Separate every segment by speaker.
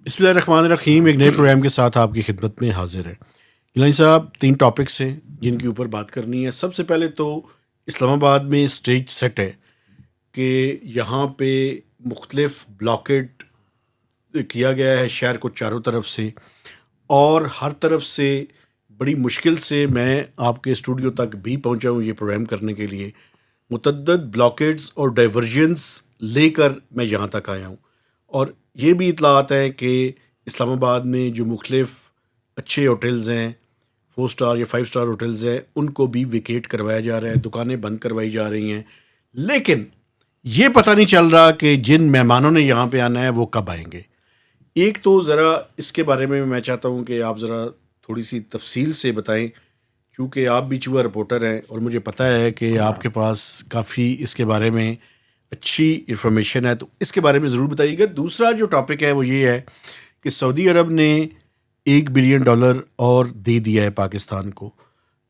Speaker 1: بسم اللہ الرحمن الرحیم. ایک نئے پروگرام کے ساتھ آپ کی خدمت میں حاضر ہے. گیلانی صاحب 3 ٹاپکس ہیں جن کے اوپر بات کرنی ہے. سب سے پہلے تو اسلام آباد میں اسٹیج سیٹ ہے کہ یہاں پہ مختلف بلاکیٹ کیا گیا ہے شہر کو چاروں طرف سے، اور ہر طرف سے بڑی مشکل سے میں آپ کے اسٹوڈیو تک بھی پہنچا ہوں یہ پروگرام کرنے کے لیے. متعدد بلاکیٹس اور ڈائیورژنس لے کر میں یہاں تک آیا ہوں، اور یہ بھی اطلاعات ہیں کہ اسلام آباد میں جو مختلف اچھے ہوٹلز ہیں، 4 اسٹار یا 5 اسٹار ہوٹلز ہیں، ان کو بھی ویکیٹ کروایا جا رہا ہے، دکانیں بند کروائی جا رہی ہیں. لیکن یہ پتہ نہیں چل رہا کہ جن مہمانوں نے یہاں پہ آنا ہے وہ کب آئیں گے. ایک تو ذرا اس کے بارے میں چاہتا ہوں کہ آپ ذرا تھوڑی سی تفصیل سے بتائیں، کیونکہ آپ بھی چوہا رپورٹر ہیں اور مجھے پتہ ہے کہ آپ کے پاس کافی اس کے بارے میں اچھی انفارمیشن ہے، تو اس کے بارے میں ضرور بتائیے گا. دوسرا جو ٹاپک ہے وہ یہ ہے کہ سعودی عرب نے $1 بلین اور دے دیا ہے پاکستان کو.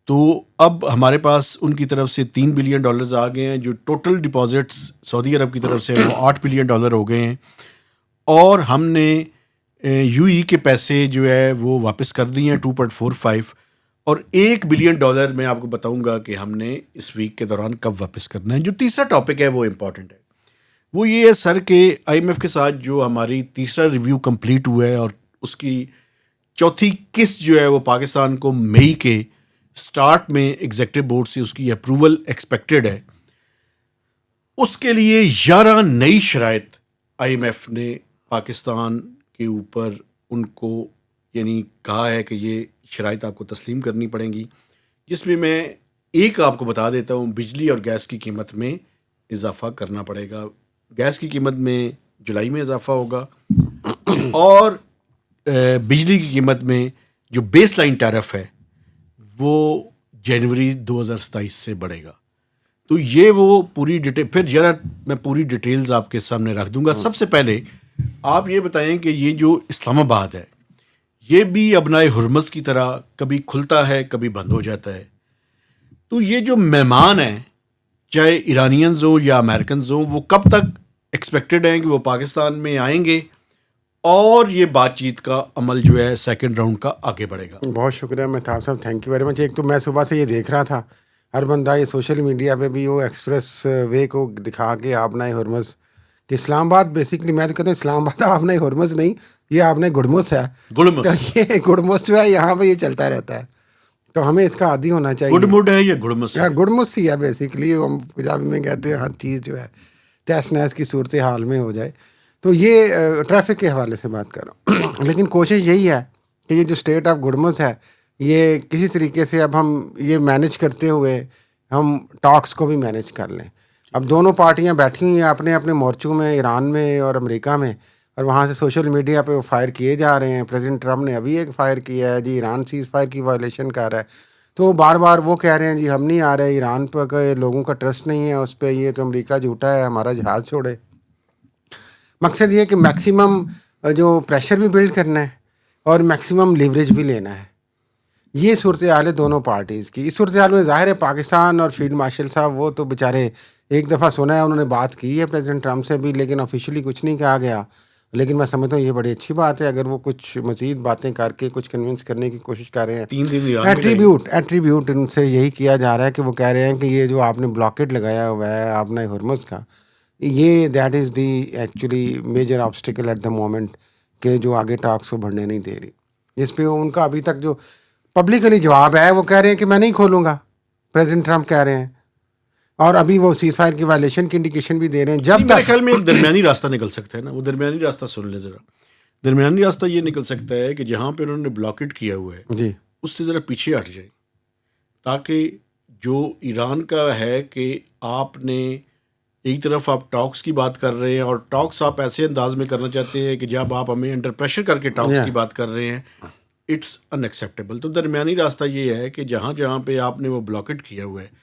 Speaker 1: تو اب ہمارے پاس ان کی طرف سے $3 بلین آ گئے ہیں. جو ٹوٹل ڈپازٹس سعودی عرب کی طرف سے وہ $8 بلین ہو گئے ہیں، اور ہم نے یو ای کے پیسے جو ہے وہ واپس کر دیے ہیں 2.45، اور $1 بلین میں آپ کو بتاؤں گا کہ ہم نے اس ویک کے دوران کب واپس کرنا ہے. جو تیسرا ٹاپک ہے وہ امپورٹنٹ ہے، وہ یہ ہے سر کہ آئی ایم ایف کے ساتھ جو ہماری تیسرا ریویو کمپلیٹ ہوا ہے، اور اس کی چوتھی قسط جو ہے وہ پاکستان کو مئی کے سٹارٹ میں ایگزیکٹو بورڈ سے اس کی اپروول ایکسپیکٹڈ ہے. اس کے لیے 11 نئی شرائط آئی ایم ایف نے پاکستان کے اوپر ان کو یعنی کہا ہے کہ یہ شرائط آپ کو تسلیم کرنی پڑیں گی، جس میں ایک آپ کو بتا دیتا ہوں. بجلی اور گیس کی قیمت میں اضافہ کرنا پڑے گا. گیس کی قیمت میں جولائی میں اضافہ ہوگا، اور بجلی کی قیمت میں جو بیس لائن ٹیرف ہے وہ جنوری 2027 سے بڑھے گا. تو یہ وہ پوری ڈیٹیل پھر ذرا میں پوری ڈیٹیلز آپ کے سامنے رکھ دوں گا. سب سے پہلے آپ یہ بتائیں کہ یہ جو اسلام آباد ہے یہ بھی ابنائے ہرمز کی طرح کبھی کھلتا ہے کبھی بند ہو جاتا ہے. تو یہ جو مہمان ہیں چاہے ایرانینز ہوں یا امریکنز ہوں، وہ کب تک ایکسپیکٹڈ ہیں کہ وہ پاکستان میں آئیں گے، اور یہ بات چیت کا عمل جو ہے سیکنڈ راؤنڈ کا آگے بڑھے گا.
Speaker 2: بہت شکریہ مہتاب صاحب، تھینک یو ویری مچ. ایک تو میں صبح سے یہ دیکھ رہا تھا ہر بندہ یہ سوشل میڈیا پہ بھی وہ ایکسپریس وے کو دکھا کے آبنائے ہرمز کہ اسلام آباد بیسکلی میں تو کہتا ہوں اسلام آباد آبنائے ہرمز نہیں، یہ آبنائے گڑمس ہے.
Speaker 1: گڑمس،
Speaker 2: یہ گڑمس جو ہے یہاں پہ یہ چلتا رہتا ہے، تو ہمیں اس کا عادی ہونا چاہیے.
Speaker 1: گڈ موڈ ہے یا گڑمس ہے؟
Speaker 2: گڑمس ہی ہے بیسکلی. ہم پنجابی میں کہتے ہیں ہر چیز جو ہے تہس نہس کی صورت حال میں ہو جائے. تو یہ ٹریفک کے حوالے سے بات کر رہا ہوں. لیکن کوشش یہی ہے کہ یہ جو اسٹیٹ آف گڑمس ہے یہ کسی طریقے سے اب ہم یہ مینیج کرتے ہوئے ہم ٹاکس کو بھی مینیج کر لیں. اب دونوں پارٹیاں بیٹھی ہوئی ہیں اپنے اپنے مورچوں میں، ایران میں اور امریکہ میں، اور وہاں سے سوشل میڈیا پہ وہ فائر کیے جا رہے ہیں. پریزیڈنٹ ٹرمپ نے ابھی ایک فائر کیا ہے، جی ایران سیز فائر کی وائلیشن کر رہا ہے. تو بار بار وہ کہہ رہے ہیں جی ہم نہیں آ رہے، ایران پہ لوگوں کا ٹرسٹ نہیں ہے اس پہ، یہ تو امریکہ جھوٹا ہے، ہمارا جہاز چھوڑے. مقصد یہ ہے کہ میکسیمم جو پریشر بھی بلڈ کرنا ہے اور میکسیمم لیوریج بھی لینا ہے. یہ صورتحال ہے دونوں پارٹیز کی. اس صورتحال میں ظاہر ہے پاکستان اور فیلڈ مارشل صاحب وہ تو بیچارے ایک دفعہ سنا ہے، انہوں نے بات کی ہے پریزیڈنٹ ٹرمپ سے بھی، لیکن آفیشلی کچھ نہیں کہا گیا. لیکن میں سمجھتا ہوں یہ بڑی اچھی بات ہے اگر وہ کچھ مزید باتیں کر کے کچھ کنونس کرنے کی کوشش کر رہے ہیں.
Speaker 1: 3 دن ایران میں
Speaker 2: ایٹریبیوٹ ان سے یہی کیا جا رہا ہے کہ وہ کہہ رہے ہیں کہ یہ جو آپ نے بلاکیٹ لگایا ہوا ہے آبنائے ہرمز کا، یہ that is the actually major obstacle at the moment کہ جو آگے ٹاکس کو بڑھنے نہیں دے رہی. جس پہ ان کا ابھی تک جو پبلکلی جواب ہے وہ کہہ رہے ہیں کہ میں نہیں کھولوں گا، پریزیڈنٹ ٹرمپ کہہ رہے ہیں، اور ابھی وہ سیز فائر کی وائلیشن کی انڈیکیشن بھی دے رہے ہیں. جب
Speaker 1: میرے خیال میں ایک درمیانی راستہ نکل سکتا ہے نا، وہ درمیانی راستہ سن لیں ذرا. درمیانی راستہ یہ نکل سکتا ہے کہ جہاں پہ انہوں نے بلاکیٹ کیا ہوا ہے
Speaker 2: جی
Speaker 1: اس سے ذرا پیچھے ہٹ جائیں، تاکہ جو ایران کا ہے کہ آپ نے ایک طرف آپ ٹاکس کی بات کر رہے ہیں، اور ٹاکس آپ ایسے انداز میں کرنا چاہتے ہیں کہ جب آپ ہمیں انڈر پریشر کر کے ٹاکس کی بات کر رہے ہیں، اٹس ان ایکسیپٹیبل. تو درمیانی راستہ یہ ہے کہ جہاں جہاں پہ آپ نے وہ بلاکیٹ کیا ہوا ہے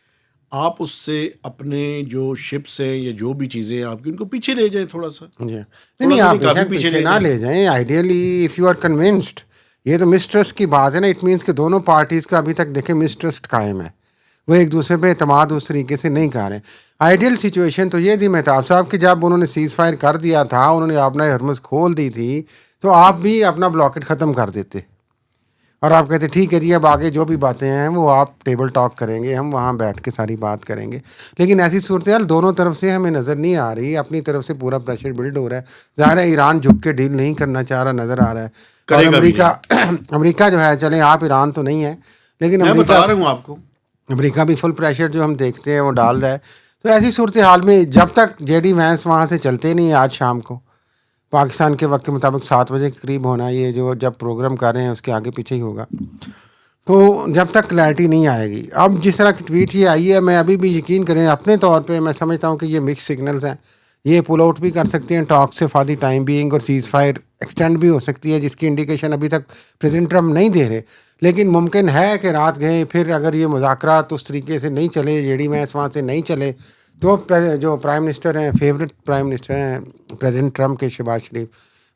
Speaker 1: آپ اس سے اپنے جو شپس ہیں یا جو بھی چیزیں ہیں آپ کی ان کو پیچھے لے جائیں تھوڑا سا.
Speaker 2: جی نہیں آپ
Speaker 1: کافی
Speaker 2: پیچھے نہ لے جائیں. Ideally if you are convinced, یہ تو مسٹرسٹ کی بات ہے نا. اٹ مینس کہ دونوں پارٹیز کا ابھی تک دیکھیں مسٹرسٹ قائم ہے، وہ ایک دوسرے پہ اعتماد اس طریقے سے نہیں کر رہے. آئیڈیل سچویشن تو یہ تھی مہتاب صاحب کہ جب انہوں نے سیز فائر کر دیا تھا، انہوں نے آبنائے ہرمز کھول دی تھی، تو آپ بھی اپنا بلاکٹ ختم کر دیتے اور آپ کہتے ٹھیک ہے جی اب آگے جو بھی باتیں ہیں وہ آپ ٹیبل ٹاک کریں گے, ہم وہاں بیٹھ کے ساری بات کریں گے. لیکن ایسی صورتحال دونوں طرف سے ہمیں نظر نہیں آ رہی. اپنی طرف سے پورا پریشر بلڈ ہو رہا ہے. ظاہر ہے ایران جھک کے ڈیل نہیں کرنا چاہ رہا نظر آ رہا ہے. اور
Speaker 1: کرے گا بھی
Speaker 2: امریکہ جو ہے, چلیں آپ ایران تو نہیں ہے لیکن
Speaker 1: میں بتا رہا ہوں آپ کو,
Speaker 2: امریکہ بھی فل پریشر جو ہم دیکھتے ہیں وہ ڈال رہا ہے. تو ایسی صورتحال میں جب تک جے ڈی وینس وہاں سے چلتے نہیں, آج شام کو پاکستان کے وقت کے مطابق 7 بجے کے قریب ہونا, یہ جو جب پروگرام کر رہے ہیں اس کے آگے پیچھے ہی ہوگا, تو جب تک کلیئرٹی نہیں آئے گی. اب جس طرح کی ٹویٹ یہ آئی ہے, میں ابھی بھی یقین کریں اپنے طور پہ میں سمجھتا ہوں کہ یہ مکس سگنلز ہیں. یہ پل آؤٹ بھی کر سکتے ہیں ٹاک سے فار دی ٹائم بینگ, اور سیز فائر ایکسٹینڈ بھی ہو سکتی ہے, جس کی انڈیکیشن ابھی تک پریزیڈنٹ ٹرمپ نہیں دے رہے. لیکن ممکن ہے کہ رات گئے پھر اگر یہ مذاکرات اس طریقے سے نہیں چلے, جے ڈی وینس وہاں سے نہیں چلے, تو جو پرائم منسٹر ہیں, فیوریٹ پرائم منسٹر ہیں پریزیڈنٹ ٹرمپ کے, شہباز شریف,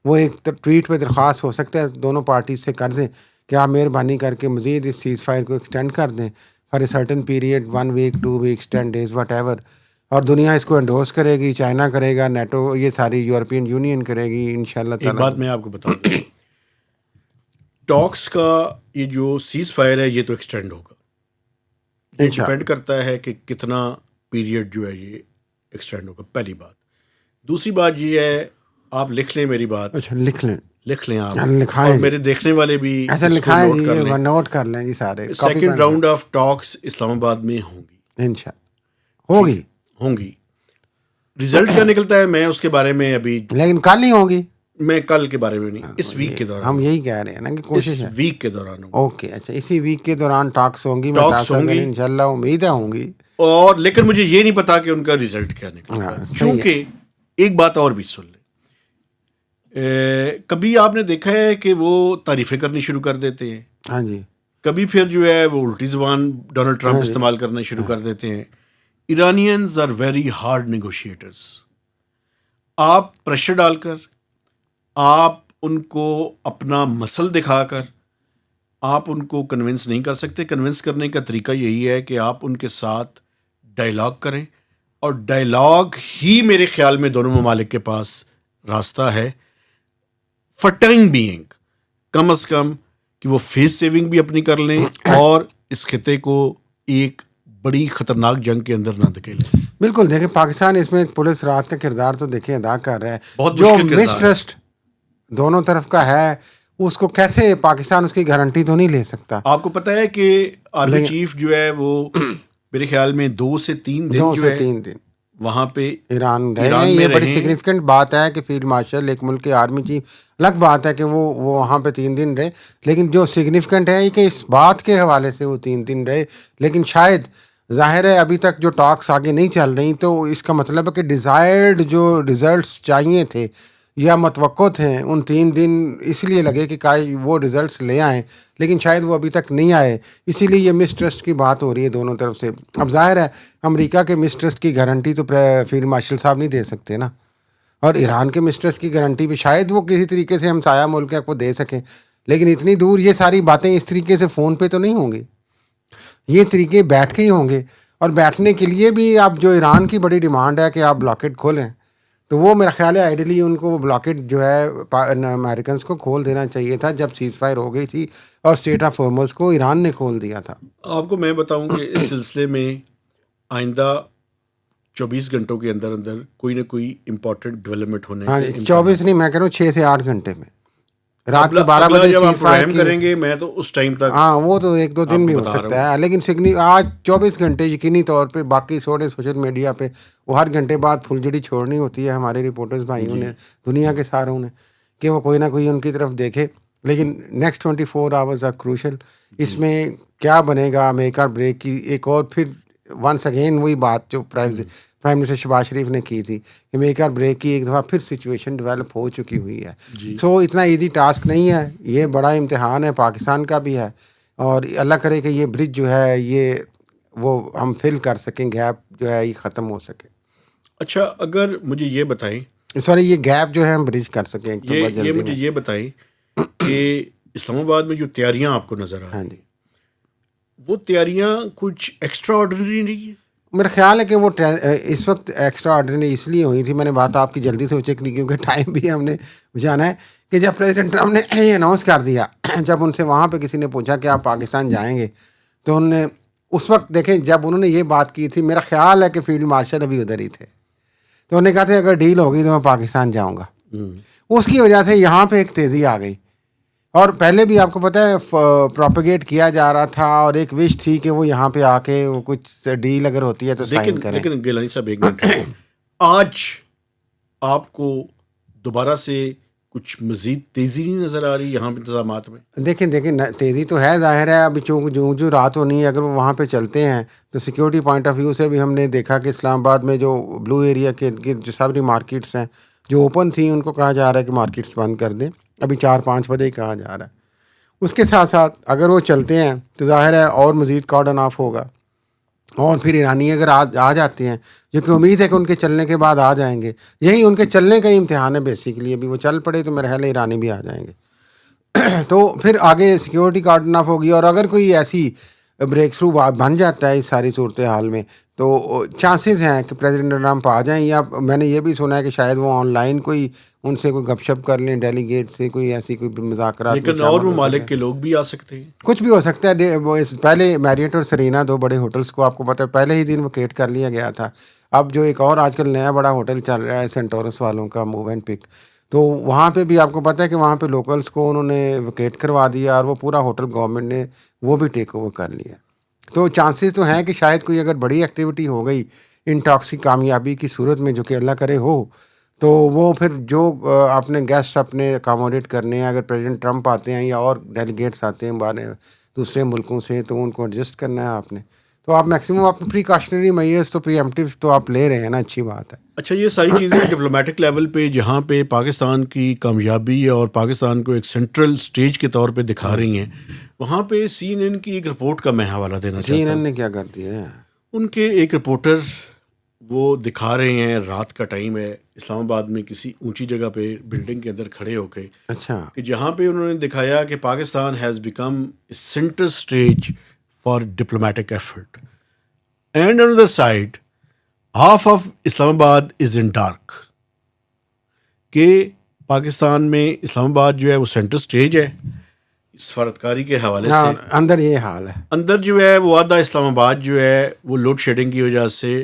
Speaker 2: وہ ایک ٹویٹ پہ درخواست ہو سکتا ہے دونوں پارٹیز سے کر دیں کہ آپ مہربانی کر کے مزید اس سیز فائر کو ایکسٹینڈ کر دیں for a certain period, 1 week 2 weeks 10 days whatever. اور دنیا اس کو انڈورس کرے گی, چائنا کرے گا, نیٹو, یہ ساری یورپین یونین کرے گی انشاءاللہ
Speaker 1: ایک
Speaker 2: تعالی.
Speaker 1: بات میں آپ کو بتا دوں, ٹاکس کا یہ جو سیز فائر ہے یہ تو ایکسٹینڈ ہوگا. یہ ڈپینڈ کرتا ہے کہ کتنا پیریڈ جو ہے یہ ایکسٹینڈ ہوگا, پہلی بات. دوسری بات یہ ہے, آپ لکھ لیں میری بات,
Speaker 2: اچھا لکھ لیں
Speaker 1: آپ,
Speaker 2: لکھائیں,
Speaker 1: اور میرے دیکھنے والے بھی
Speaker 2: ایسا لکھائیں جی, نوٹ کر لیں جی سارے.
Speaker 1: سیکنڈ راؤنڈ آف ٹاکس اسلام آباد میں ہوں گی,
Speaker 2: انشاءاللہ
Speaker 1: ہوں گی. رزلٹ کیا نکلتا ہے میں اس کے بارے میں ابھی,
Speaker 2: لیکن کل ہی ہوگی,
Speaker 1: میں کل کے بارے میں نہیں, اس ویک کے دوران,
Speaker 2: ہم یہی کہہ رہے ہیں نا کہ کوشش ہے
Speaker 1: اس ویک کے دوران ہوگی.
Speaker 2: اوکے اچھا, اسی ویک کے دوران ٹاکس ہوں گی, میں انشاءاللہ امید ہے ہوں گی.
Speaker 1: اور لیکن مجھے یہ نہیں پتا کہ ان کا رزلٹ کیا نکلے گا, چونکہ ایک بات اور بھی سن لیں, کبھی آپ نے دیکھا ہے کہ وہ تعریفیں کرنی شروع کر دیتے ہیں,
Speaker 2: ہاں جی,
Speaker 1: کبھی پھر جو ہے وہ الٹی زبان ڈونلڈ ٹرمپ استعمال کرنا شروع کر دیتے ہیں. ایرانینز آر ویری ہارڈ نیگوشیٹرز. آپ پریشر ڈال کر, آپ ان کو اپنا مسل دکھا کر آپ ان کو کنونس نہیں کر سکتے. کنونس کرنے کا طریقہ یہی ہے کہ آپ ان کے ساتھ ڈائلاگ کریں, اور ڈائلاگ ہی میرے خیال میں دونوں ممالک کے پاس راستہ ہے فار ٹائم بینگ, کم از کم کہ وہ فیس سیونگ بھی اپنی کر لیں اور اس خطے کو ایک بڑی خطرناک جنگ کے اندر نہ دھکیلیں.
Speaker 2: بالکل. دیکھیں پاکستان اس میں ایک پولیس رات کا کردار تو دیکھیں ادا کر رہا ہے,
Speaker 1: بہت
Speaker 2: جو
Speaker 1: مشکل کردار
Speaker 2: مسٹرسٹ دونوں طرف کا ہے اس کو کیسے پاکستان اس کی گارنٹی تو نہیں لے سکتا.
Speaker 1: آپ کو پتہ ہے کہ آرمی چیف جو ہے وہ میرے خیال میں 2 سے 3 دن جو ہے
Speaker 2: 3 دن
Speaker 1: وہاں پہ
Speaker 2: ایران رہے. یہ بڑی سگنیفیکنٹ بات ہے کہ فیلڈ مارشل ایک ملک کے آرمی چیف, الگ بات ہے کہ وہ وہاں پہ 3 دن رہے, لیکن جو سگنیفیکنٹ ہے کہ اس بات کے حوالے سے وہ 3 دن رہے. لیکن شاید ظاہر ہے ابھی تک جو ٹاکس آگے نہیں چل رہی, تو اس کا مطلب ہے کہ ڈیزائرڈ جو ریزلٹس چاہیے تھے یا متوقع تھے ان 3 دن اس لیے لگے کہ وہ ریزلٹس لے آئیں, لیکن شاید وہ ابھی تک نہیں آئے. اسی لیے یہ مسٹرسٹ کی بات ہو رہی ہے دونوں طرف سے. اب ظاہر ہے امریکہ کے مسٹرسٹ کی گارنٹی تو فیلڈ مارشل صاحب نہیں دے سکتے نا, اور ایران کے مسٹرسٹ کی گارنٹی بھی شاید وہ کسی طریقے سے ہمسایہ ملک کو دے سکیں, لیکن اتنی دور یہ ساری باتیں اس طریقے سے فون پہ تو نہیں ہوں گی, یہ طریقے بیٹھ کے ہی ہوں گے. اور بیٹھنے کے لیے بھی اب جو ایران کی بڑی ڈیمانڈ ہے کہ آپ بلاکٹ کھولیں, تو وہ میرا خیال ہے آئیڈیلی ان کو وہ بلاکٹ جو ہے امریکنس کو کھول دینا چاہیے تھا جب سیز فائر ہو گئی تھی, اور اسٹیٹ آف ہارمز کو ایران نے کھول دیا تھا.
Speaker 1: آپ کو میں بتاؤں کہ اس سلسلے میں آئندہ 24 گھنٹوں کے اندر اندر کوئی نہ کوئی امپورٹنٹ ڈیولپمنٹ ہونے
Speaker 2: ہاں 24 نہیں, میں کہہ رہا ہوں 6 سے 8 گھنٹے میں, رات کے 12 بجے
Speaker 1: جب آپ
Speaker 2: سیز فائر
Speaker 1: کریں گے میں تو اس ٹائم تک,
Speaker 2: ہاں وہ تو 1-2 دن بھی ہو سکتا ہے, لیکن آج 24 گھنٹے یقینی طور پہ. باقی سوشل میڈیا پہ وہ ہر گھنٹے بعد پھلجڑی چھوڑنی ہوتی ہے ہمارے رپورٹرز بھائیوں نے, دنیا کے ساروں نے, کہ وہ کوئی نہ کوئی ان کی طرف دیکھے. لیکن نیکسٹ 24 آورز آر کروشل. اس میں کیا بنے گا, میک اور بریک کی ایک اور پھر ونس اگین وہی بات جو پرائم منسٹر شہباز شریف نے کی تھی کہ میک اور بریک کی ایک دفعہ پھر سچویشن ڈیولپ ہو چکی ہوئی ہے. سو اتنا ایزی ٹاسک نہیں ہے, یہ بڑا امتحان ہے, پاکستان کا بھی ہے, اور اللہ کرے کہ یہ برج جو ہے یہ وہ ہم فل کر سکیں, گیپ جو ہے یہ ختم ہو سکے.
Speaker 1: اچھا اگر مجھے یہ بتائیں,
Speaker 2: سوری یہ گیپ جو ہے ہم برج کر سکیں ایک تو
Speaker 1: یہ مجھے یہ بتائیں کہ اسلام آباد میں جو تیاریاں آپ کو نظر آ رہی ہیں, وہ تیاریاں کچھ ایکسٹرا آرڈنری نہیں ہیں؟
Speaker 2: میرا خیال ہے کہ وہ اس وقت ایکسٹرا آرڈنری اس لیے ہوئی تھی, میں نے بات آپ کی جلدی سے چیک کی کیونکہ ٹائم بھی ہم نے جانا ہے, کہ جب پریزیڈنٹ ٹرمپ نے یہ اناؤنس کر دیا، جب ان سے وہاں پہ کسی نے پوچھا کہ آپ پاکستان جائیں گے، تو انہوں نے اس وقت دیکھیں جب انہوں نے یہ بات کی تھی، میرا خیال ہے کہ فیلڈ مارشل ابھی ادھر ہی تھے، تو انہوں نے کہا تھا اگر ڈیل ہوگی تو میں پاکستان جاؤں گا. اس کی وجہ سے یہاں پہ ایک تیزی آ گئی. اور پہلے بھی آپ کو پتہ ہے پروپیگیٹ کیا جا رہا تھا، اور ایک وش تھی کہ وہ یہاں پہ آ کے وہ کچھ ڈیل اگر ہوتی ہے تو سائن کریں.
Speaker 1: لیکن گیلانی صاحب ایک منٹ، آج آپ کو دوبارہ سے کچھ مزید تیزی نہیں نظر آ رہی یہاں پہ انتظامات میں؟
Speaker 2: دیکھیں تیزی تو ہے، ظاہر ہے. ابھی جو رات ہونی ہے، اگر وہ وہاں پہ چلتے ہیں تو سیکیورٹی پوائنٹ آف ویو سے بھی ہم نے دیکھا کہ اسلام آباد میں جو بلو ایریا کے جو ساری مارکیٹس ہیں جو اوپن تھیں، ان کو کہا جا رہا ہے کہ مارکیٹس بند کر دیں. ابھی 4-5 بجے ہی کہا جا رہا ہے. اس کے ساتھ ساتھ اگر وہ چلتے ہیں تو ظاہر ہے اور مزید کارڈن آف ہوگا، اور پھر ایرانی اگر آ جاتے ہیں، جو کہ امید ہے کہ ان کے چلنے کے بعد آ جائیں گے، یہی ان کے چلنے کا ہی امتحان ہے بیسیکلی. ابھی وہ چل پڑے تو میرا خیال ہے ایرانی بھی آ جائیں گے. تو پھر آگے سیکیورٹی کارڈن آف ہوگی، اور اگر کوئی ایسی بریک تھرو بن جاتا ہے اس ساری صورتحال میں تو چانسز ہیں کہ پریزیڈنٹ ٹرمپ آ جائیں. یا میں نے یہ بھی سنا ہے کہ شاید وہ آن لائن کوئی ان سے کوئی گپ شپ کر لیں، ڈیلیگیٹ سے کوئی ایسی کوئی مذاکرات.
Speaker 1: لیکن اور ممالک کے لوگ بھی آ سکتے ہیں،
Speaker 2: کچھ بھی ہو سکتا ہے. وہ پہلے میریٹ اور سرینا 2 بڑے ہوٹلس کو آپ کو پتہ ہے پہلے ہی دن ویکیٹ کر لیا گیا تھا. اب جو ایک اور آج کل نیا بڑا ہوٹل چل رہا ہے سینٹورس والوں کا، موو اینڈ پک، تو وہاں پہ بھی آپ کو پتہ ہے کہ وہاں پہ لوکلس کو انہوں نے ویکیٹ کروا دیا، اور وہ پورا ہوٹل گورنمنٹ نے وہ بھی ٹیک اوور کر لیا. تو چانسز تو ہیں کہ شاید کوئی اگر بڑی ایکٹیویٹی ہو گئی ان ٹاکس کی کامیابی کی صورت میں، جو کہ اللہ کرے ہو، تو وہ پھر جو اپنے گیسٹ اپنے اکاموڈیٹ کرنے ہیں، اگر پریزیڈنٹ ٹرمپ آتے ہیں یا اور ڈیلیگیٹس آتے ہیں دوسرے ملکوں سے، تو ان کو ایڈجسٹ کرنا ہے آپ نے. تو آپ میکسیمم آپ پریکاشنری میئرز تو پری ایمپٹیو تو آپ لے رہے ہیں نا، اچھی بات ہے.
Speaker 1: اچھا یہ ساری چیزیں ڈپلومیٹک لیول پہ جہاں پہ پاکستان کی کامیابی اور پاکستان کو ایک سینٹرل سٹیج کے طور پہ دکھا رہی ہیں، وہاں پہ سی این این کی ایک رپورٹ کا میں حوالہ دینا چاہتا ہوں.
Speaker 2: CNN نے کیا کر دیا ہے؟
Speaker 1: ان کے ایک رپورٹر وہ دکھا رہے ہیں، رات کا ٹائم ہے، اسلام آباد میں کسی اونچی جگہ پہ بلڈنگ کے اندر کھڑے ہو کے،
Speaker 2: اچھا،
Speaker 1: کہ جہاں پہ انہوں نے دکھایا کہ Pakistan has become a centre stage for diplomatic effort, and on other side half of Islamabad is in dark. کہ پاکستان میں اسلام آباد جو ہے وہ سینٹر سٹیج ہے سفارتکاری کے حوالے سے،
Speaker 2: اندر یہ حال ہے.
Speaker 1: اندر جو ہے وہ آدھا اسلام آباد جو ہے وہ لوڈ شیڈنگ کی وجہ سے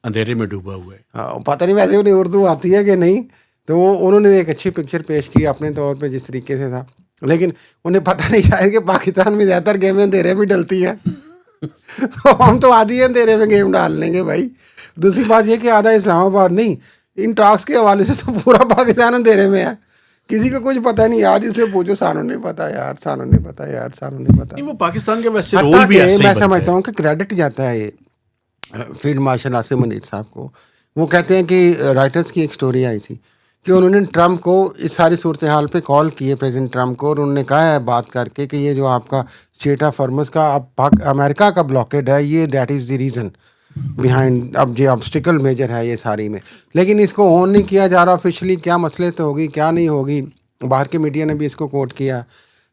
Speaker 1: اندھیرے میں ڈوبا ہوا ہے.
Speaker 2: پتہ نہیں ویسے انہیں اردو آتی ہے کہ نہیں، تو انہوں نے ایک اچھی پکچر پیش کی اپنے طور پہ جس طریقے سے تھا، لیکن انہیں پتہ نہیں شاید کہ پاکستان میں زیادہ تر گیمیں اندھیرے میں ڈلتی ہیں. تو ہم تو آدھی ہے اندھیرے میں گیم ڈال لیں گے بھائی. دوسری بات یہ کہ آدھا اسلام آباد نہیں، ان ٹاکس کے حوالے سے تو پورا پاکستان اندھیرے میں ہے، کسی کو کچھ پتہ نہیں. آج اس سے پوچھو سانو نہیں پتہ یار، سانو نہیں پتہ یار، سانو نہیں پتہ.
Speaker 1: وہ پاکستان کے ویسے رول بھی ایسے ہی
Speaker 2: میں سمجھتا ہوں کہ کریڈٹ جاتا ہے یہ فیلڈ مارشل عاصم منیر صاحب کو. وہ کہتے ہیں کہ رائٹرز کی ایک سٹوری آئی تھی کہ انہوں نے ٹرمپ کو اس ساری صورتحال پہ کال کیے، پریزیڈنٹ ٹرمپ کو، اور انہوں نے کہا ہے بات کر کے کہ یہ جو آپ کا اسٹریٹ آف ہارمز کا امریکہ کا بلاکیڈ ہے، یہ that is the reason behind, اب یہ آبسٹیکل میجر ہے یہ ساری میں. لیکن اس کو آن نہیں کیا جا رہا آفیشلی. کیا مسئلے تو ہوگی، کیا نہیں ہوگی، باہر کے میڈیا نے بھی اس کو کوٹ کیا.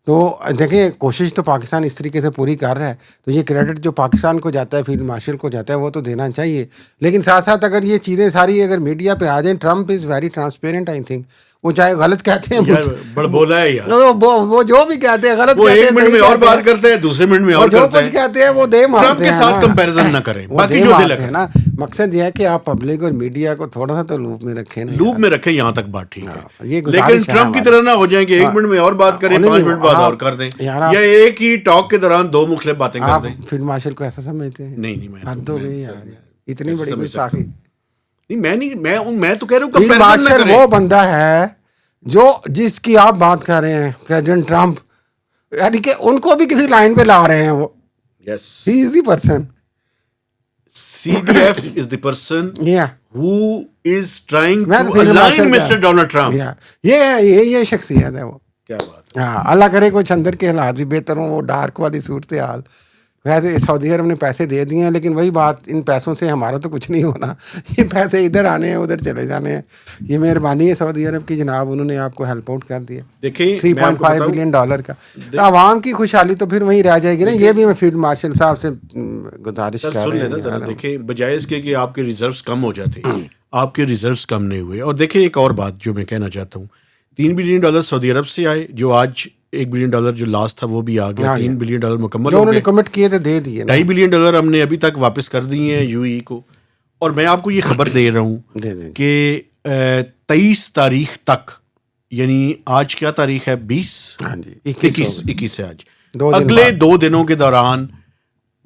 Speaker 2: تو دیکھیں کوشش تو پاکستان اس طریقے سے پوری کر رہا ہے، تو یہ کریڈٹ جو پاکستان کو جاتا ہے، فیلڈ مارشل کو جاتا ہے، وہ تو دینا چاہیے. لیکن ساتھ ساتھ اگر یہ چیزیں ساری اگر میڈیا پہ آ جائیں، Trump is very transparent I think. وہ چاہے غلط کہتے ہیں،
Speaker 1: بڑا بولا ہے یار،
Speaker 2: وہ جو بھی کہتے ہیں غلط
Speaker 1: وہ
Speaker 2: کہتے ہیں،
Speaker 1: ایک منٹ میں اور بات کرتے ہیں، دوسرے منٹ میں اور
Speaker 2: جو
Speaker 1: کرتے
Speaker 2: کچھ
Speaker 1: ہیں.
Speaker 2: کہتے ہیں وہ دے مارتے ہیں.
Speaker 1: ٹرمپ کے ساتھ کمپیریزن نہ کریں، باقی جو دل ہے
Speaker 2: نا. مقصد یہ ہے کہ آپ پبلک اور میڈیا کو تھوڑا سا تو لوپ میں رکھیں،
Speaker 1: لوپ میں رکھیں، یہاں تک بات ٹھیک ہے.
Speaker 2: یہ
Speaker 1: لیکن ٹرمپ کی طرح نہ ہو جائیں کہ ایک منٹ میں اور بات کریں، 5 منٹ بعد اور کر دیں، یا ایک ہی ٹاک کے دوران 2 مختلف باتیں کر دیں.
Speaker 2: فیلڈ مارشل کو ایسا سمجھتے ہیں؟
Speaker 1: نہیں
Speaker 2: حد ہو گئی یار، اتنی بڑی گستاخی.
Speaker 1: میں تو کہہ رہا ہوں
Speaker 2: فیلڈ
Speaker 1: کمپیریزن نہ
Speaker 2: مارشل
Speaker 1: کریں.
Speaker 2: وہ بندہ ہے جو جس کی آپ بات کر رہے ہیں، پریزیڈنٹ ٹرمپ، یعنی کہ ان کو بھی کسی لائن پہ لا رہے ہیں. وہ
Speaker 1: Yes.
Speaker 2: he is the person.
Speaker 1: CDF is the person
Speaker 2: Yeah.
Speaker 1: who is trying
Speaker 2: میں
Speaker 1: to
Speaker 2: تو field
Speaker 1: align
Speaker 2: marshal
Speaker 1: Mr. Donald Trump.
Speaker 2: یہ شخصیت ہے وہ.
Speaker 1: کیا بات ہے.
Speaker 2: ہاں، اللہ کرے کچھ اندر کے حالات بھی بہتر ہوں. وہ ڈارک والی صورتحال، ویسے سعودی عرب نے پیسے دے دیے ہیں، لیکن وہی بات، ان پیسوں سے ہمارا تو کچھ نہیں ہونا. یہ پیسے ادھر آنے ہیں، ادھر چلے جانے ہیں. یہ مہربانی ہے سعودی عرب کی جناب، انہوں نے آپ کو ہیلپ آؤٹ کر دیا
Speaker 1: دیکھیں
Speaker 2: $3.5 بلین کا. عوام کی خوشحالی تو پھر وہیں رہ جائے گی نا. یہ بھی میں فیلڈ مارشل صاحب سے گزارش کر
Speaker 1: سن
Speaker 2: رہا
Speaker 1: لینا ذرا.
Speaker 2: ہوں.
Speaker 1: دیکھیں بجائے اس کے کہ آپ کے ریزروس کم ہو جاتے ہیں، آپ کے ریزروس کم نہیں ہوئے. اور دیکھیں ایک اور بات جو میں کہنا چاہتا ہوں، $3 بلین سعودی عرب سے آئے, جو آج $1 بلین جو لاسٹ تھا وہ بھی آ گیا, $3 بلین مکمل
Speaker 2: جو
Speaker 1: ہو
Speaker 2: انہوں نے
Speaker 1: گئے.
Speaker 2: کمٹ کیے تھے دے دیے.
Speaker 1: $2.5 بلین ہم نے ابھی تک واپس کر دیے ہیں یو ای کو. اور میں آپ کو یہ خبر دے رہا ہوں کہ 23 تاریخ تک, یعنی آج کیا تاریخ ہے 20, 21 ہے آج, اگلے 2 دنوں کے دوران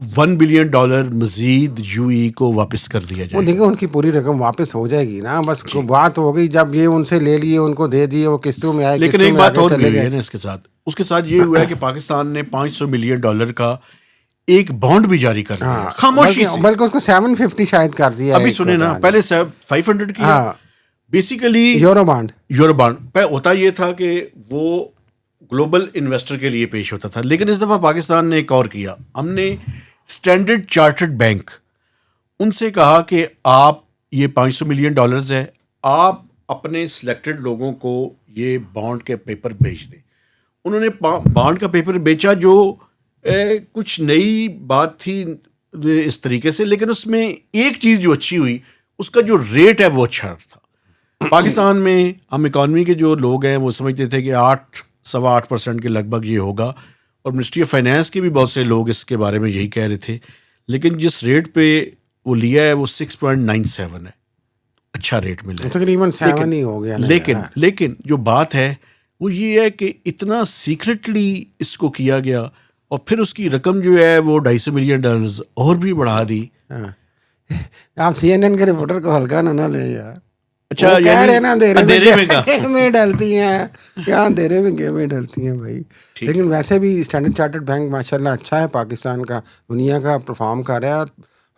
Speaker 1: $1 بلین مزید یو ای کو واپس کر دیا جائے.
Speaker 2: وہ دیکھیں ان کی پوری رقم واپس ہو جائے گی نا, بس بات ہو گئی جب یہ ان سے لے لیے ان کو دے دیے, وہ قسطوں میں آئے.
Speaker 1: لیکن ایک بات اور بھی ہوئی ہے نا اس کے ساتھ یہ ہوا ہے کہ پاکستان نے $500 ملین کا ایک بانڈ بھی جاری کر دیا خاموشی سے,
Speaker 2: بلکہ اس کو 750 شاید کر دیا.
Speaker 1: ابھی سنیں نا, پہلے 500 کیا بیسیکلی
Speaker 2: یورو بانڈ
Speaker 1: ہوتا یہ تھا کہ وہ گلوبل انویسٹر کے لیے پیش ہوتا تھا, لیکن اس دفعہ پاکستان نے ایک اور کیا. ہم نے اسٹینڈرڈ چارٹرڈ بینک ان سے کہا کہ آپ یہ $500 ملین ہے, آپ اپنے سلیکٹڈ لوگوں کو یہ بانڈ کے پیپر بیچ دیں. انہوں نے بانڈ کا پیپر بیچا, جو کچھ نئی بات تھی اس طریقے سے, لیکن اس میں ایک چیز جو اچھی ہوئی, اس کا جو ریٹ ہے وہ اچھا تھا. پاکستان میں ہم اکانومی کے جو لوگ ہیں وہ سمجھتے تھے کہ 8.8% کے لگ بھگ یہ ہوگا, اور منسٹری آف فائنانس کے بھی بہت سے لوگ اس کے بارے میں یہی کہہ رہے تھے, لیکن جس ریٹ پہ وہ لیا ہے وہ 6.97 ہے, اچھا ریٹ ملا ہے,
Speaker 2: تقریباً 7 ہی ہو گیا.
Speaker 1: لیکن جو بات ہے وہ یہ ہے کہ اتنا سیکرٹلی اس کو کیا گیا, اور پھر اس کی رقم جو ہے وہ $250 ملین اور بھی بڑھا دی.
Speaker 2: آپ CNN کے رپورٹر کو ہلکا نہ لیں یار.
Speaker 1: اچھا
Speaker 2: کہہ رہے نا
Speaker 1: اندھیرے
Speaker 2: میں ڈلتی ہیں, کیا اندھیرے میں گیم میں ڈلتی ہیں بھائی. لیکن ویسے بھی اسٹینڈرڈ چارٹرڈ بینک ماشاءاللہ اچھا ہے, پاکستان کا دنیا کا پرفارم کر رہا ہے, اور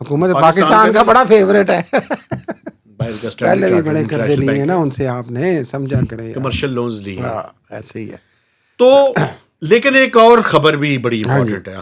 Speaker 2: حکومت پاکستان کا بڑا فیوریٹ ہے. پہلے بھی بڑے قرضے لیے ہیں نا ان سے, آپ نے سمجھا کریں,
Speaker 1: کمرشل لونز لیے,
Speaker 2: ایسے ہی ہے.
Speaker 1: تو لیکن ایک اور خبر بھی بڑی امپورٹنٹ ہے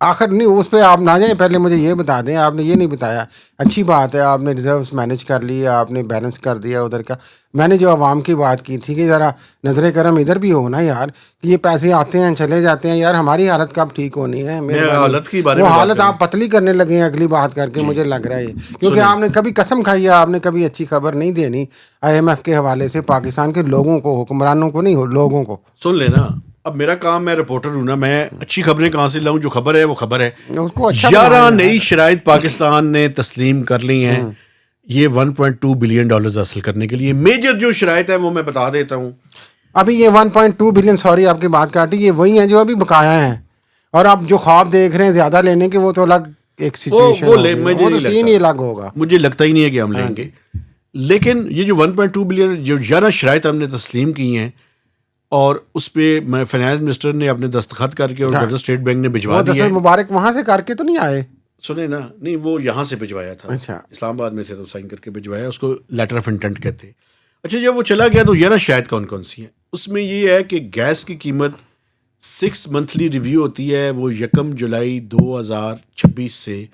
Speaker 2: آخر نہیں, اس پہ آپ نہ جائیں, پہلے مجھے یہ بتا دیں, آپ نے یہ نہیں بتایا. اچھی بات ہے آپ نے ریزروز مینیج کر لی, آپ نے بیلنس کر دیا ادھر کا. میں نے جو عوام کی بات کی تھی کہ ذرا نظر کرم ادھر بھی ہو نا یار, کہ یہ پیسے آتے ہیں چلے جاتے ہیں یار, ہماری حالت کب ٹھیک ہونی ہے. وہ حالت آپ پتلی کرنے لگے ہیں اگلی بات کر کے, مجھے لگ رہا ہے, کیونکہ آپ نے کبھی قسم کھائی ہے, آپ نے کبھی اچھی خبر نہیں دینی IMF کے حوالے سے پاکستان کے لوگوں کو, حکمرانوں کو نہیں, لوگوں کو.
Speaker 1: سن لینا, اب میرا کام, میں رپورٹر ہوں نا, میں اچھی خبریں کہاں سے لاؤں, جو خبر ہے وہ خبر ہے. 11 نئی شرائط پاکستان نے تسلیم کر لی ہیں یہ $1.2 بلین حاصل کرنے کے لیے. میجر جو شرائط ہے وہ میں بتا دیتا ہوں.
Speaker 2: ابھی یہ 1.2 بلین, سوری آپ کی بات کاٹی, یہ وہی ہیں جو ابھی بقایا ہیں, اور آپ جو خواب دیکھ رہے ہیں زیادہ لینے کے, وہ تو الگ ایک سچویشن, وہ تو سین ہی الگ ہوگا.
Speaker 1: مجھے لگتا ہی نہیں ہے کہ ہم لیں گے. لیکن یہ جو 1.2 بلین جو 11 شرائط ہم نے تسلیم کی ہیں, اور اس پہ فائنانس منسٹر نے اپنے دستخط کر کے, اور فیڈرل اسٹیٹ بینک نے بھجوا دیا.
Speaker 2: مبارک وہاں سے کر کے تو نہیں آئے,
Speaker 1: سنیں نا, نہیں وہ یہاں سے بھجوایا تھا, اسلام آباد میں سے تو سائن کر کے بھجوایا, اس کو لیٹر آف انٹینٹ کہتے ہیں. اچھا جب وہ چلا گیا تو یہ نا شاید کون کون سی ہیں, اس میں یہ ہے کہ گیس کی قیمت 6 منتھلی ریویو ہوتی ہے, وہ 1 جولائی 2026 سے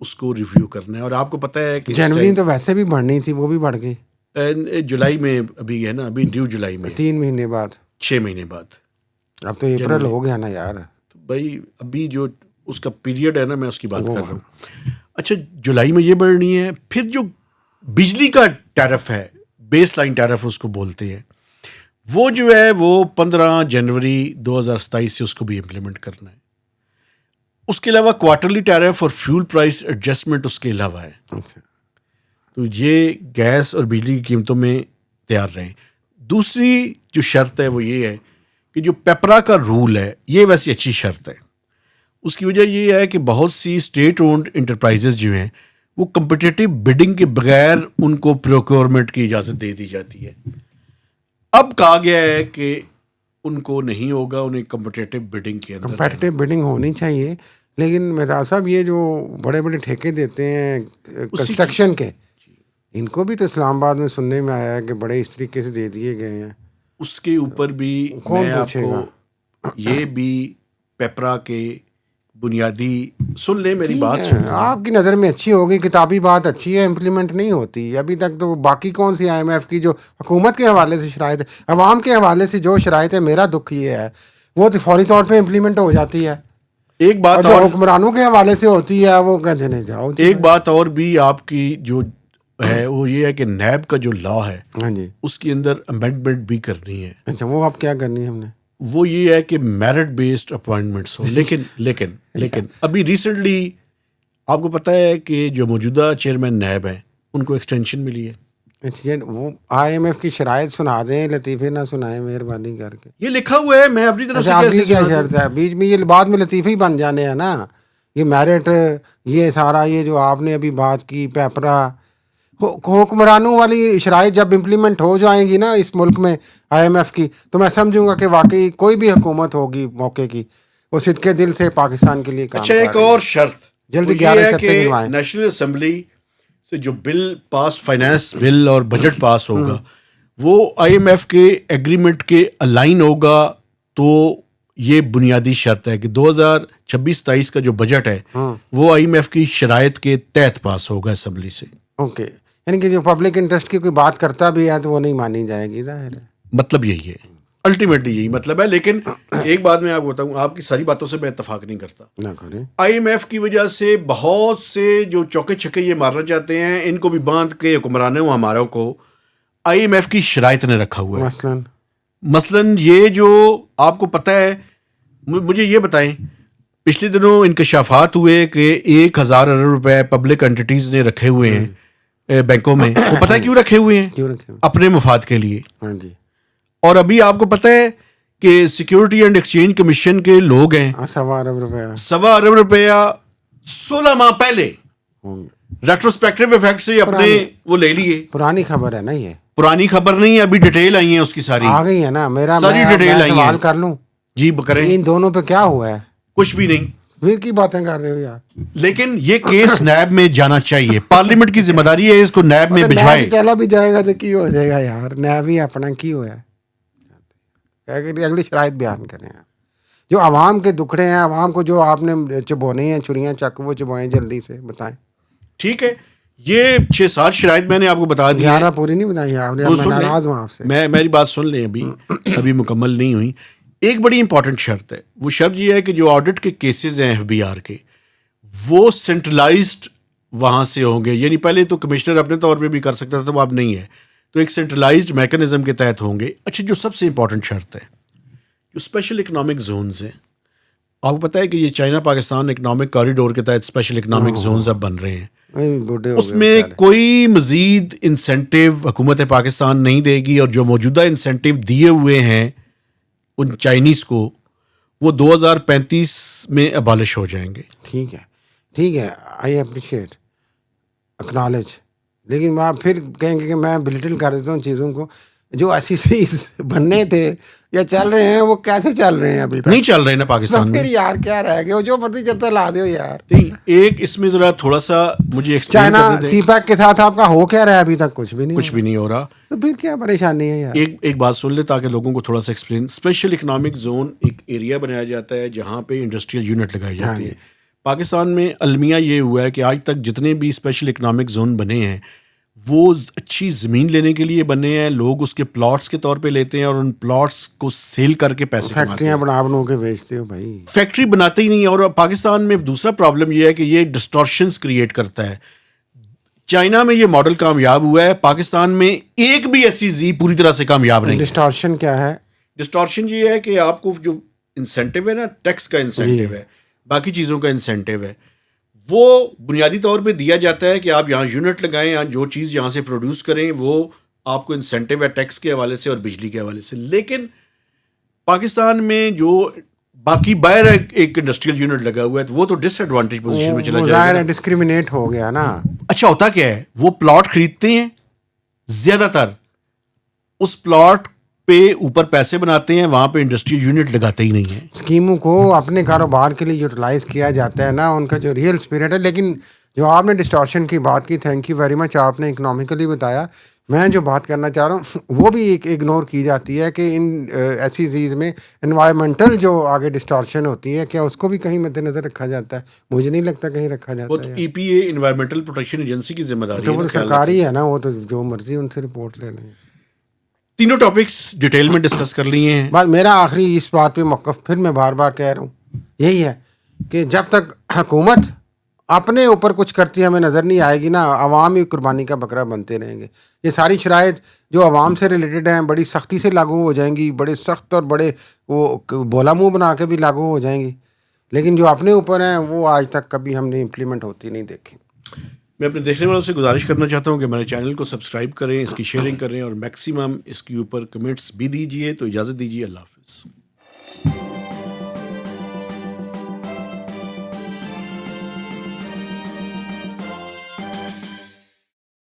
Speaker 1: اس کو ریویو کرنا ہے. اور آپ کو پتہ ہے کہ
Speaker 2: جنوری تو ویسے بھی بڑھنی تھی, وہ بھی بڑھ گئی
Speaker 1: جولائی میں, ابھی ہے نا, ابھی ڈیو جولائی میں
Speaker 2: 3 مہینے بعد,
Speaker 1: 6 مہینے بعد.
Speaker 2: اب تو اپریل ہو گیا نا یار.
Speaker 1: بھائی ابھی جو اس کا پیریڈ ہے نا, میں اس کی بات کر رہا ہوں. اچھا جولائی میں یہ بڑھنی ہے. پھر جو بجلی کا ٹیرف ہے, بیس لائن ٹیرف اس کو بولتے ہیں, وہ جو ہے وہ 15 جنوری 2027 سے اس کو بھی امپلیمنٹ کرنا ہے. اس کے علاوہ کوارٹرلی ٹیرف اور فیول پرائس ایڈجسٹمنٹ اس کے علاوہ ہے. تو یہ گیس اور بجلی کی قیمتوں میں تیار رہیں. دوسری جو شرط ہے وہ یہ ہے کہ جو پیپرا کا رول ہے, یہ ویسی اچھی شرط ہے. اس کی وجہ یہ ہے کہ بہت سی اسٹیٹ اونڈ انٹرپرائزز جو ہیں وہ کمپٹیٹیو بڈنگ کے بغیر ان کو پروکیورمنٹ کی اجازت دے دی جاتی ہے. اب کہا گیا ہے کہ ان کو نہیں ہوگا, انہیں کمپٹیٹیو بڈنگ کے اندر
Speaker 2: کمپٹیٹیو بڈنگ ہونی چاہیے. لیکن مہتاب صاحب یہ جو بڑے بڑے ٹھیکے دیتے ہیں کنسٹرکشن کے, ان کو بھی تو اسلام آباد میں سننے میں آیا ہے کہ بڑے اس طریقے سے دے دیے گئے ہیں.
Speaker 1: اس کے اوپر بھی
Speaker 2: کون پوچھے گا؟
Speaker 1: یہ بھی پیپرا کے بنیادی, سن لیں میری بات, سن
Speaker 2: آپ کی نظر میں اچھی ہوگی, کتابی بات اچھی ہے, امپلیمنٹ نہیں ہوتی ابھی تک. تو باقی کون سی IMF کی جو حکومت کے حوالے سے شرائط ہے, عوام کے حوالے سے جو شرائط ہے, میرا دکھ یہ ہے وہ تو فوری طور پہ امپلیمنٹ ہو جاتی ہے.
Speaker 1: ایک بات
Speaker 2: اور حکمرانوں کے حوالے سے ہوتی ہے وہ کہتے ہیں جاؤ.
Speaker 1: ایک بات اور بھی آپ کی جو ہے وہ یہ ہے کہ نیب کا جو لا ہے
Speaker 2: ہاں جی.
Speaker 1: اس کے اندر امینڈمنٹ بھی کرنی ہے.
Speaker 2: اچھا وہ اب کیا کرنی ہے ہم نے؟
Speaker 1: وہ یہ ہے کہ میرٹ بیسڈ اپوائنٹمنٹس ہو. لیکن ابھی ریسنٹلی آپ کو پتہ ہے کہ جو موجودہ چیئرمین نیب ہیں ان کو ایکسٹینشن ملی ہے.
Speaker 2: وہ IMF کی شرائط سنا دیں, لطیفے نہ سنائیں مہربانی کر کے.
Speaker 1: یہ لکھا ہوا ہے, میں اپنی طرف سے
Speaker 2: اگلی کیا
Speaker 1: کیسے
Speaker 2: شرط ہے بیچ میں؟ یہ بعد میں لطیفے ہی بن جانے ہیں نا. یہ میرٹ, یہ سارا یہ جو آپ نے ابھی بات کی پیپرا, حکمرانوں والی شرائط جب امپلیمنٹ ہو جائیں گی نا اس ملک میں IMF کی, تو میں سمجھوں گا کہ واقعی کوئی بھی حکومت ہوگی موقع کی وہ صدقے دل سے پاکستان کے لیے کام
Speaker 1: اچھا
Speaker 2: کر
Speaker 1: ایک
Speaker 2: رہی ہے.
Speaker 1: اور شرط
Speaker 2: جلدی
Speaker 1: وہ یہ
Speaker 2: 11
Speaker 1: ہے
Speaker 2: شرطیں
Speaker 1: کہ
Speaker 2: گنوائیں.
Speaker 1: نیشنل اسمبلی سے جو بل پاس, فائنانس بل اور بجٹ پاس ہوگا وہ IMF کے ایگریمنٹ کے الائن ہوگا. تو یہ بنیادی شرط ہے کہ 2026-27 کا جو بجٹ ہے وہ IMF کی شرائط کے تحت پاس ہوگا اسمبلی سے.
Speaker 2: اوکے, یعنی کہ جو پبلک انٹرسٹ کی کوئی بات کرتا بھی ہے تو وہ نہیں مانی جائے گی, ظاہر ہے.
Speaker 1: مطلب یہی ہے, الٹیمیٹلی یہی مطلب ہے. لیکن ایک بات میں آپ کو بتاؤں, آپ کی ساری باتوں سے میں اتفاق نہیں کرتا.
Speaker 2: نہ کریں.
Speaker 1: IMF کی وجہ سے بہت سے جو چوکے چھکے یہ مارنا چاہتے ہیں ان کو بھی باندھ کے حکمرانوں ہماروں کو IMF کی شرائط نے رکھا ہوا ہے. مثلاً یہ جو آپ کو پتہ ہے, مجھے یہ بتائیں, پچھلے دنوں انکشافات ہوئے کہ 1,000 ارب روپے پبلک انٹیٹیز نے رکھے ہوئے ہیں بینکوں میں. وہ پتہ ہے کیوں رکھے ہوئے ہیں؟ اپنے مفاد کے لیے.
Speaker 2: ہاں جی.
Speaker 1: اور ابھی آپ کو پتہ ہے کہ سیکیورٹی اینڈ ایکسچینج کمیشن کے لوگ ہیں
Speaker 2: 1.25 ارب روپے
Speaker 1: 1.25 ارب روپیہ 16 ماہ پہلے ریٹروسپیکٹیو افیکٹ سے اپنے وہ لے لیے.
Speaker 2: پرانی خبر ہے نا, یہ
Speaker 1: پرانی خبر نہیں ہے, ابھی ڈیٹیل آئی ہیں اس کی ساری
Speaker 2: آ گئی ہے نا. میرا
Speaker 1: ساری ڈیٹیل آئی
Speaker 2: سوال
Speaker 1: ہیں.
Speaker 2: کر لوں
Speaker 1: جی کریں.
Speaker 2: ان دونوں پہ کیا ہوا ہے؟
Speaker 1: کچھ بھی نہیں.
Speaker 2: پھر کی باتیں کر رہے ہو یار.
Speaker 1: لیکن یہ کیس نیب میں جانا چاہیے, پارلیمنٹ کی ذمہ داری ہے اس کو نیب میں بھجوائے.
Speaker 2: چلا بھی جائے گا تو کی ہو جائے گا یار, نیب ہی اپنا کی ہوا ہے. اگلی شرائط بیان کریں. جو عوام کے دکھڑے ہیں, عوام کو جو آپ نے چبونے ہیں چھریاں چک, وہ چبوئیں جلدی سے بتائیں.
Speaker 1: ٹھیک ہے, یہ 6-7 شرائط میں نے آپ کو بتا دی.
Speaker 2: 11 پوری نہیں بتائی آپ نے, میں ناراض ہوں آپ سے.
Speaker 1: میری بات سن لیں, ابھی مکمل نہیں ہوئی. ایک بڑی امپورٹنٹ شرط ہے, وہ شرط یہ ہے کہ جو آڈٹ کے کیسز ہیں FBI کے, وہ سینٹرلائزڈ وہاں سے ہوں گے. یعنی پہلے تو کمشنر اپنے طور پہ بھی کر سکتا تھا, وہ اب نہیں ہے, تو ایک سینٹرلائزڈ میکانزم کے تحت ہوں گے. اچھا, جو سب سے امپورٹنٹ شرط ہے, جو اسپیشل اکنامک زونز ہیں, آپ کو پتہ ہے کہ یہ چائنا پاکستان اکنامک کوریڈور کے تحت اسپیشل اکنامک زونز اب بن رہے ہیں. اس میں کوئی مزید انسینٹیو حکومت پاکستان نہیں دے گی, اور جو موجودہ انسینٹیو دیے ہوئے ہیں ان چائنیز کو, وہ 2035 میں ابالش ہو جائیں گے.
Speaker 2: ٹھیک ہے, آئی اپریشیٹ, اکنالج. لیکن آپ پھر کہیں گے کہ میں بلٹل کر دیتا ہوں چیزوں کو. جو ایسی چیز بننے تھے یا چل رہے ہیں وہ کیسے چل رہے ہیں ابھی تک؟
Speaker 1: نہیں چل رہے نا پاکستان میں.
Speaker 2: پھر یار کیا رہ گیا, جو مرضی چلتا لا دو یار.
Speaker 1: نہیں, ایک اس میں ذرا تھوڑا سا مجھے ایکسپلین
Speaker 2: چائنا
Speaker 1: کرنے دیں.
Speaker 2: سی پیک کے ساتھ آپ کا ہو کیا رہا ہے ابھی تک؟ کچھ بھی نہیں
Speaker 1: ہو رہا.
Speaker 2: تو پھر کیا پریشانی ہے یار؟
Speaker 1: ایک بات سن لے تاکہ لوگوں کو تھوڑا سا ایکسپلین. اسپیشل اکنامک زون ایک ایریا بنایا جاتا ہے جہاں پہ انڈسٹریل یونٹ لگائی جاتی ہے. پاکستان میں المیہ یہ ہوا ہے کہ آج تک جتنے بھی اسپیشل اکنامک زون بنے ہیں وہ اچھی زمین لینے کے لیے بنے ہیں. لوگ اس کے پلاٹس کے طور پہ لیتے ہیں اور ان پلاٹس کو سیل کر کے پیسے کماتے ہیں.
Speaker 2: فیکٹریاں بنا کے بیچتے ہو بھائی.
Speaker 1: فیکٹری بناتے ہی نہیں. اور پاکستان میں دوسرا پرابلم یہ ہے کہ یہ ڈسٹورشنز کریٹ کرتا ہے. چائنا میں یہ ماڈل کامیاب ہوا ہے, پاکستان میں ایک بھی ایسی زی پوری طرح سے کامیاب نہیں.
Speaker 2: ڈسٹورشن کیا ہے؟
Speaker 1: ڈسٹورشن یہ ہے کہ آپ کو جو انسینٹیو ہے نا, ٹیکس کا انسینٹیو ہے, باقی چیزوں کا انسینٹیو ہے, وہ بنیادی طور پہ دیا جاتا ہے کہ آپ یہاں یونٹ لگائیں, یہاں جو چیز یہاں سے پروڈیوس کریں وہ آپ کو انسینٹیو ہے ٹیکس کے حوالے سے اور بجلی کے حوالے سے. لیکن پاکستان میں جو باقی باہر ایک انڈسٹریل یونٹ لگا ہوا ہے تو وہ تو ڈس ایڈوانٹیج پوزیشن میں چلا جائے گا.
Speaker 2: ڈسکریمنیٹ ہو گیا نا.
Speaker 1: اچھا, ہوتا کیا ہے, وہ پلاٹ خریدتے ہیں, زیادہ تر اس پلاٹ پہ اوپر پیسے بناتے ہیں, وہاں پہ انڈسٹریل یونٹ لگاتے ہی نہیں ہیں.
Speaker 2: اسکیموں کو اپنے کاروبار کے لیے یوٹیلائز کیا جاتا ہے نا, ان کا جو ریئل اسپرٹ ہے. لیکن جو آپ نے ڈسٹورشن کی بات کی, تھینک یو ویری مچ, آپ نے اکنامیکلی بتایا. میں جو بات کرنا چاہ رہا ہوں وہ بھی ایک اگنور کی جاتی ہے کہ ان ایسی چیز میں انوائرمنٹل جو آگے ڈسٹورشن ہوتی ہے, کیا اس کو بھی کہیں مد نظر رکھا جاتا ہے؟ مجھے نہیں لگتا کہیں رکھا جاتا ہے.
Speaker 1: وہ تو EPA انوائرمنٹل پروٹیکشن ایجنسی کی ذمہ داری ہے.
Speaker 2: تو وہ سرکاری ہے نا, وہ تو جو مرضی ان سے رپورٹ لے لیں.
Speaker 1: تینوں ٹاپکس ڈیٹیل میں ڈسکس کر لیے ہیں.
Speaker 2: بس میرا آخری اس بات پہ موقف, پھر میں بار بار کہہ رہا ہوں, یہی ہے کہ جب تک حکومت اپنے اوپر کچھ کرتی ہمیں نظر نہیں آئے گی نا، عوام ہی قربانی کا بکرا بنتے رہیں گے. یہ ساری شرائط جو عوام سے ریلیٹڈ ہیں بڑی سختی سے لاگو ہو جائیں گی، بڑے سخت اور بڑے وہ بولا منہ بنا کے بھی لاگو ہو جائیں گی، لیکن جو اپنے اوپر ہیں وہ آج تک کبھی ہم نے امپلیمنٹ ہوتی نہیں دیکھی.
Speaker 1: میں اپنے دیکھنے والوں سے گزارش کرنا چاہتا ہوں کہ ہمارے چینل کو سبسکرائب کریں، اس کی شیئرنگ کریں اور میکسیمم اس کے اوپر کمنٹس بھی دیجیے. تو اجازت دیجیے، اللہ حافظ.